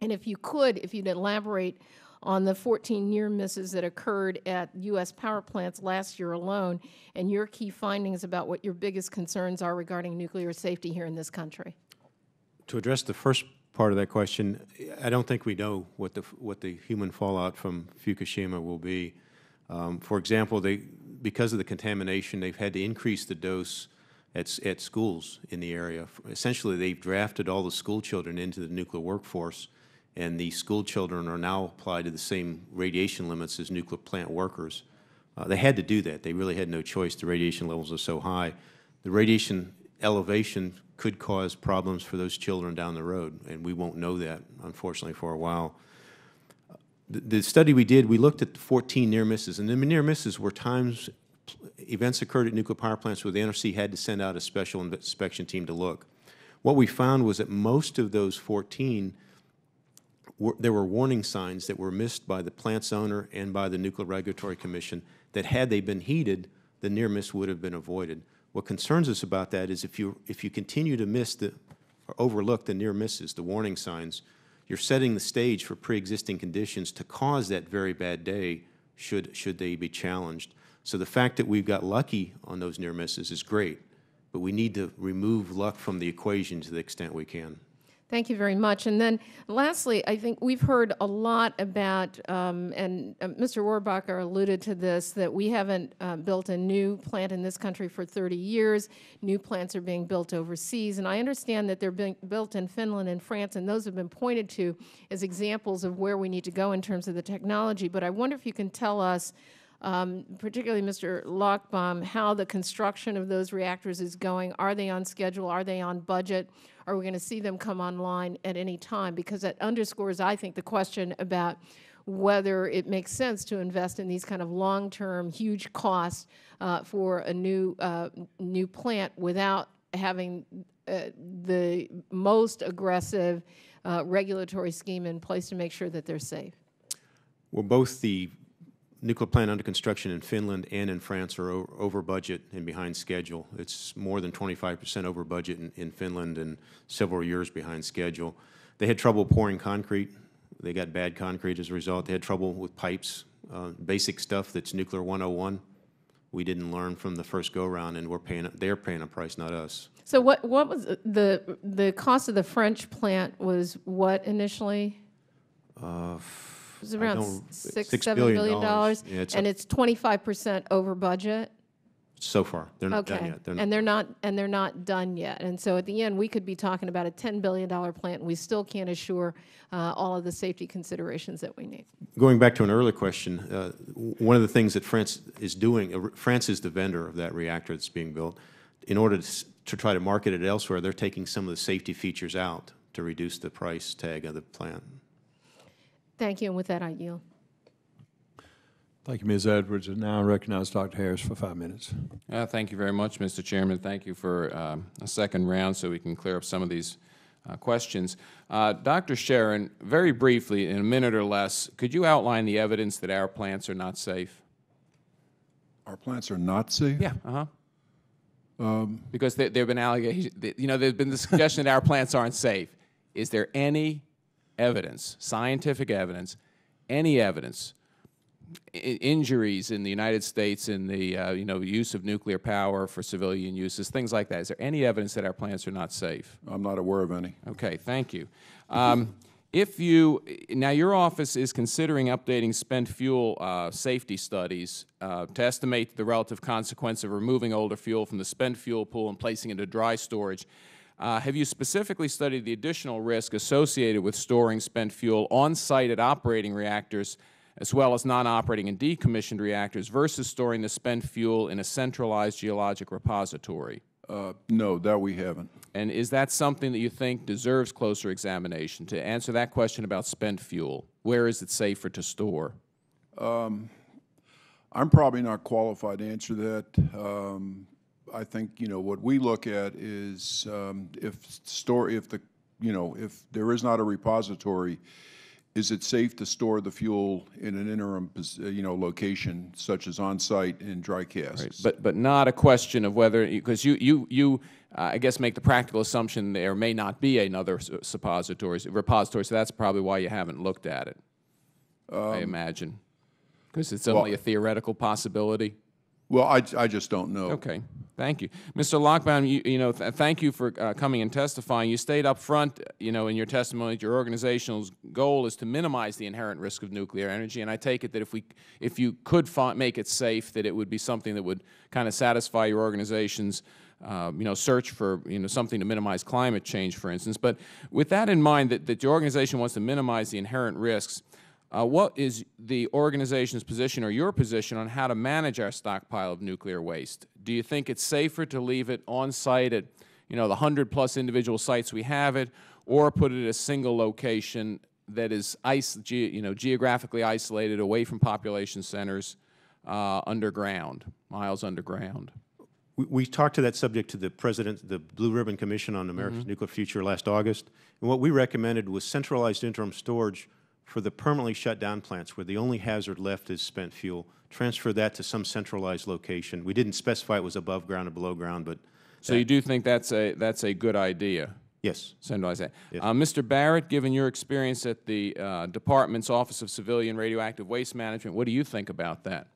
And if you'd elaborate on the 14 near misses that occurred at U.S. power plants last year alone, and your key findings about what your biggest concerns are regarding nuclear safety here in this country. To address the first part of that question, I don't think we know what the human fallout from Fukushima will be. For example, because of the contamination, they've had to increase the dose at schools in the area. Essentially, they've drafted all the school children into the nuclear workforce, and the school children are now applied to the same radiation limits as nuclear plant workers. They had to do that. They really had no choice. The radiation levels are so high. The radiation elevation could cause problems for those children down the road, and we won't know that, unfortunately, for a while. The study we did, we looked at the 14 near misses, and the near misses were events occurred at nuclear power plants where the NRC had to send out a special inspection team to look. What we found was that most of those 14 there were warning signs that were missed by the plant's owner and by the Nuclear Regulatory Commission that had they been heeded, the near miss would have been avoided. What concerns us about that is if you continue to miss or overlook the near misses, the warning signs, you're setting the stage for pre-existing conditions to cause that very bad day should they be challenged. So the fact that we've got lucky on those near misses is great, but we need to remove luck from the equation to the extent we can. Thank you very much. And then lastly, I think we've heard a lot about, and Mr. Rohrabacher alluded to this, that we haven't built a new plant in this country for 30 years. New plants are being built overseas. And I understand that they're being built in Finland and France, and those have been pointed to as examples of where we need to go in terms of the technology. But I wonder if you can tell us, particularly Mr. Lochbaum, how the construction of those reactors is going. Are they on schedule? Are they on budget? Are we going to see them come online at any time? Because that underscores, I think, the question about whether it makes sense to invest in these kind of long-term, huge costs for a new plant without having the most aggressive regulatory scheme in place to make sure that they're safe. Well, both the nuclear plant under construction in Finland and in France are over budget and behind schedule. It's more than 25% over budget in Finland and several years behind schedule. They had trouble pouring concrete. They got bad concrete as a result. They had trouble with pipes, basic stuff that's nuclear 101. We didn't learn from the first go-round, and they're paying a price, not us. So what was the cost of the French plant was what initially? It was around $6-7 billion, yeah, and it's 25% over budget. So far, they're not done yet. They're not done yet. And so at the end, we could be talking about a $10 billion plant, and we still can't assure all of the safety considerations that we need. Going back to an earlier question, one of the things that France is doing, France is the vendor of that reactor that's being built. In order to try to market it elsewhere, they're taking some of the safety features out to reduce the price tag of the plant. Thank you, and with that, I yield. Thank you, Ms. Edwards. And now I recognize Dr. Harris for 5 minutes. Thank you very much, Mr. Chairman. Thank you for a second round so we can clear up some of these questions. Dr. Sharon, very briefly, in a minute or less, could you outline the evidence that our plants are not safe? Our plants are not safe? Yeah, because there have been allegations, there's been the suggestion that our plants aren't safe. Is there any evidence, scientific evidence, any evidence, injuries in the United States in the use of nuclear power for civilian uses, things like that? Is there any evidence that our plants are not safe? I'm not aware of any. Okay, thank you. Now your office is considering updating spent fuel safety studies to estimate the relative consequence of removing older fuel from the spent fuel pool and placing it into dry storage. Have you specifically studied the additional risk associated with storing spent fuel on-site at operating reactors as well as non-operating and decommissioned reactors versus storing the spent fuel in a centralized geologic repository? No, that we haven't. And is that something that you think deserves closer examination? To answer that question about spent fuel, where is it safer to store? I'm probably not qualified to answer that. I think what we look at is if there is not a repository, is it safe to store the fuel in an interim location such as on site in dry casks? Right. But not a question of whether, because you I guess make the practical assumption there may not be another repository, so that's probably why you haven't looked at it. I imagine, because it's only a theoretical possibility. Well, I just don't know. Okay, thank you, Mr. Lochbaum. Thank you for coming and testifying. You stayed up front, in your testimony that your organizational goal is to minimize the inherent risk of nuclear energy, and I take it that if you could make it safe, that it would be something that would kind of satisfy your organization's search for something to minimize climate change, for instance. But with that in mind, that your organization wants to minimize the inherent risks. What is the organization's position or your position on how to manage our stockpile of nuclear waste? Do you think it's safer to leave it on site at, the 100+ individual sites we have it, or put it at a single location that is geographically isolated, away from population centers, underground, miles underground? We talked to that subject to the President, the Blue Ribbon Commission on America's Nuclear Future last August, and what we recommended was centralized interim storage for the permanently shut down plants where the only hazard left is spent fuel. Transfer that to some centralized location. We didn't specify it was above ground or below ground, but so you do think that's a good idea? Yes. Sen Edwards. Yes. Mr. Barrett, given your experience at the Department's Office of Civilian Radioactive Waste Management, what do you think about that?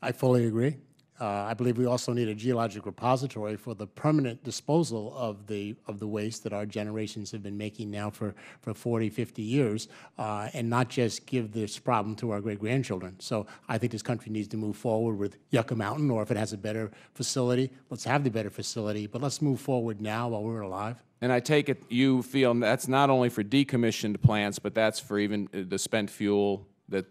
I fully agree. I believe we also need a geologic repository for the permanent disposal of the waste that our generations have been making now for 40, 50 years, and not just give this problem to our great-grandchildren. So I think this country needs to move forward with Yucca Mountain, or if it has a better facility, let's have the better facility, but let's move forward now while we're alive. And I take it you feel that's not only for decommissioned plants, but that's for even the spent fuel that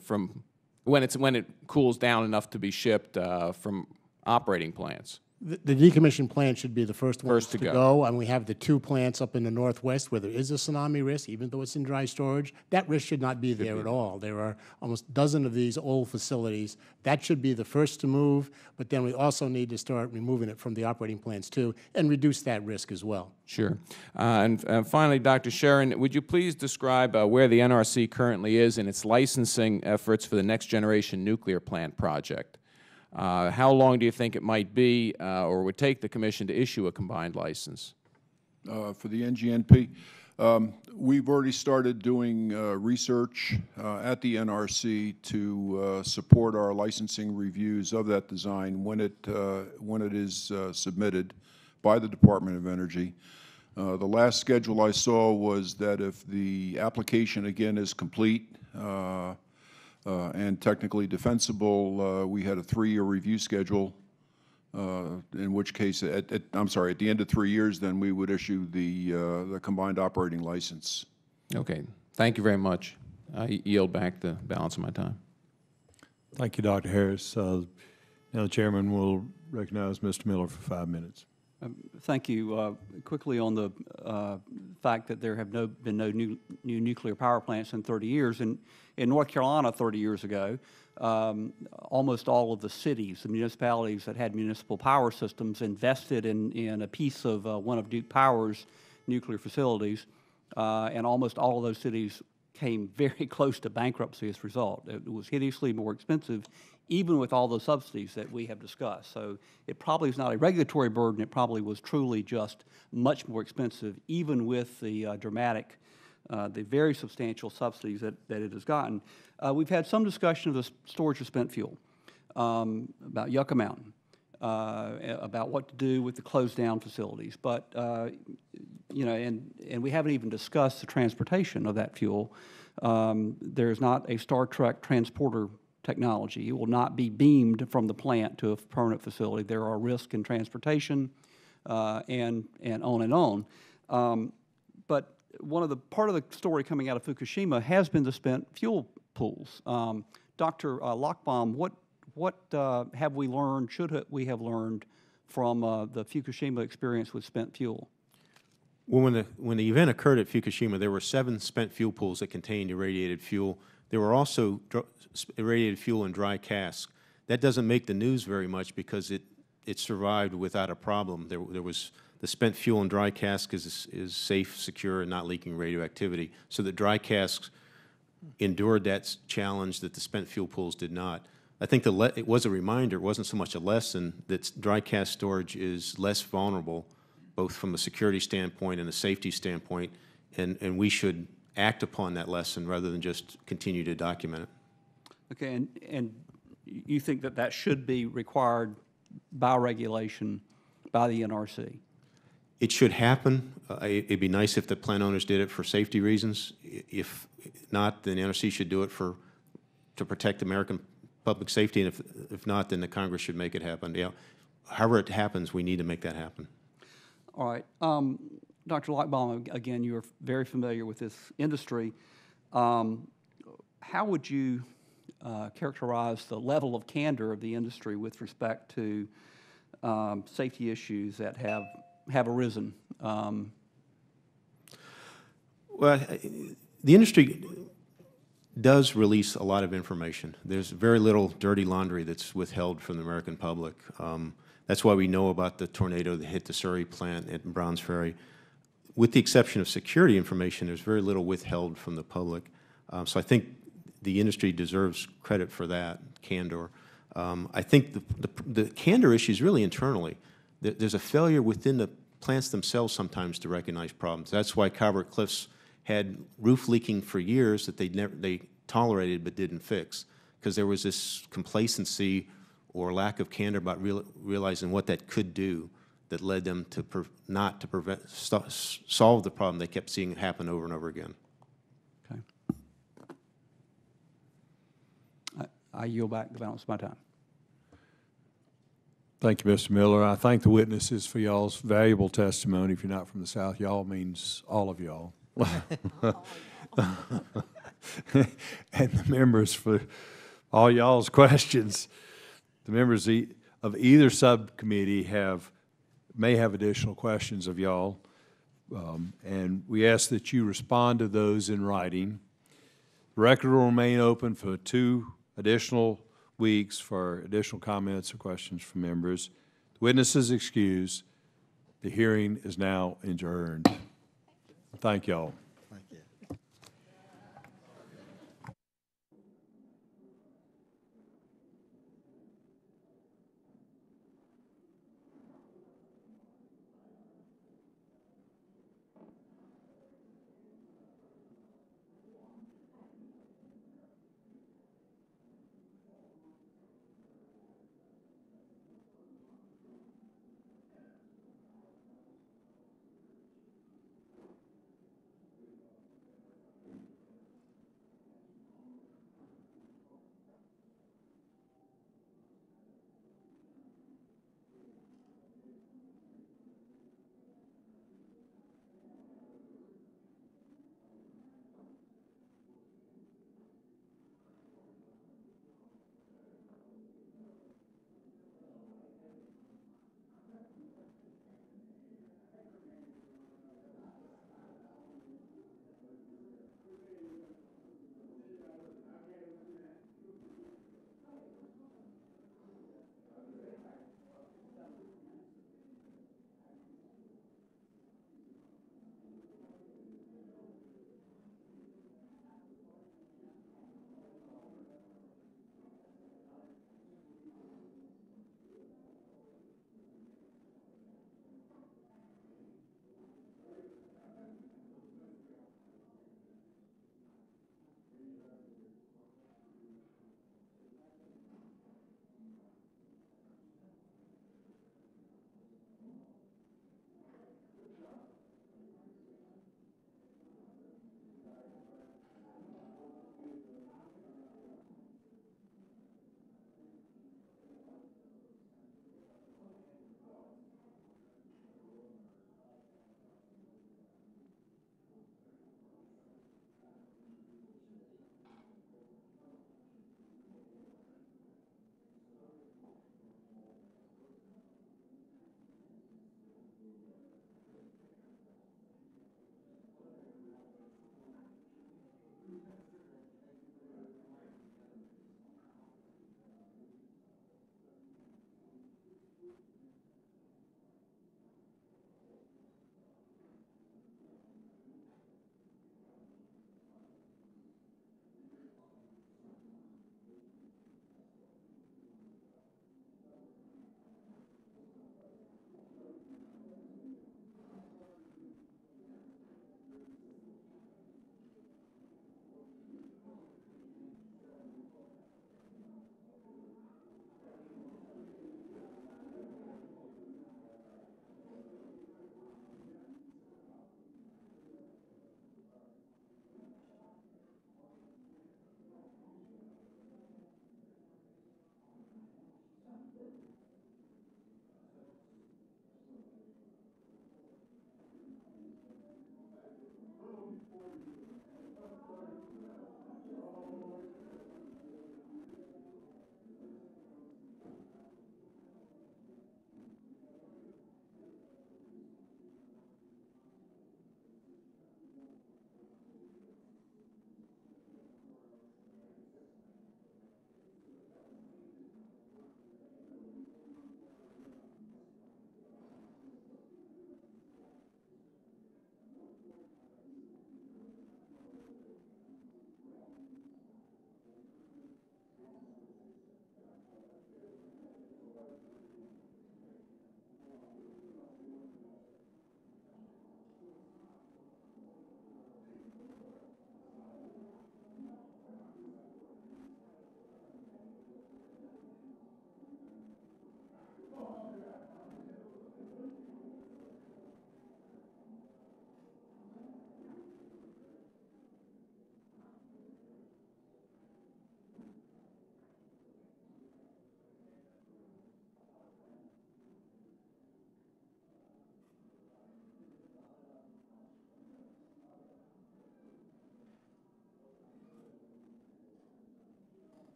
from when it cools down enough to be shipped from operating plants. The decommissioned plant should be the first ones to to go. go, and we have the 2 plants up in the Northwest where there is a tsunami risk, even though it's in dry storage. That risk should not be there at all. There are almost a dozen of these old facilities. That should be the first to move, but then we also need to start removing it from the operating plants too, and reduce that risk as well. Sure. And finally, Dr. Sharon, would you please describe where the NRC currently is in its licensing efforts for the next generation nuclear plant project? How long do you think it might be or would take the Commission to issue a combined license? For the NGNP, we've already started doing research at the NRC to support our licensing reviews of that design when it is submitted by the Department of Energy. The last schedule I saw was that if the application again is complete and technically defensible, we had a 3-year review schedule, in which case, I'm sorry, at the end of 3 years, then we would issue the combined operating license. Okay. Thank you very much. I yield back the balance of my time. Thank you, Dr. Harris. Now the chairman will recognize Mr. Miller for 5 minutes. Thank you. Quickly on the fact that there have been no new nuclear power plants in 30 years. In North Carolina 30 years ago, almost all of the cities, the municipalities that had municipal power systems invested in a piece of one of Duke Power's nuclear facilities, and almost all of those cities came very close to bankruptcy as a result. It was hideously more expensive, even with all the subsidies that we have discussed. So it probably is not a regulatory burden. It probably was truly just much more expensive, even with the dramatic, the very substantial subsidies that it has gotten. We've had some discussion of the storage of spent fuel, about Yucca Mountain, about what to do with the closed down facilities. But, you know, and we haven't even discussed the transportation of that fuel. There's not a Star Trek transporter technology. It will not be beamed from the plant to a permanent facility. There are risks in transportation and on and on. But part of the story coming out of Fukushima has been the spent fuel pools. Dr. Lochbaum, what have we learned, should we have learned from the Fukushima experience with spent fuel? Well, when the event occurred at Fukushima, there were 7 spent fuel pools that contained irradiated fuel. There were also irradiated fuel in dry casks. That doesn't make the news very much because it survived without a problem. There was the spent fuel in dry casks is safe, secure, and not leaking radioactivity. So the dry casks endured that challenge that the spent fuel pools did not. I think it was a reminder, it wasn't so much a lesson, that dry cask storage is less vulnerable, both from a security standpoint and a safety standpoint, and we should act upon that lesson rather than just continue to document it. Okay, and you think that should be required by regulation by the NRC? It should happen. It'd be nice if the plant owners did it for safety reasons. If not, then the NRC should do it to protect American public safety, and if not, then the Congress should make it happen. Yeah, however it happens, we need to make that happen. All right. Dr. Lochbaum, again, you're very familiar with this industry. How would you characterize the level of candor of the industry with respect to safety issues that have arisen? Well, the industry does release a lot of information. There's very little dirty laundry that's withheld from the American public. That's why we know about the tornado that hit the Surrey plant at Browns Ferry. With the exception of security information, there's very little withheld from the public. So I think the industry deserves credit for that, candor. I think the candor issue is really internally. There's a failure within the plants themselves sometimes to recognize problems. That's why Calvert Cliffs had roof leaking for years that they tolerated but didn't fix, because there was this complacency or lack of candor about realizing what that could do that led them to not to solve the problem they kept seeing happen over and over again. Okay. I yield back the balance of my time. Thank you, Mr. Miller. I thank the witnesses for y'all's valuable testimony. If you're not from the South, y'all means all of y'all. And the members for all y'all's questions. The members of either subcommittee may have additional questions of y'all, and we ask that you respond to those in writing. The record will remain open for 2 additional weeks for additional comments or questions from members. The witness is excused. The hearing is now adjourned. Thank y'all.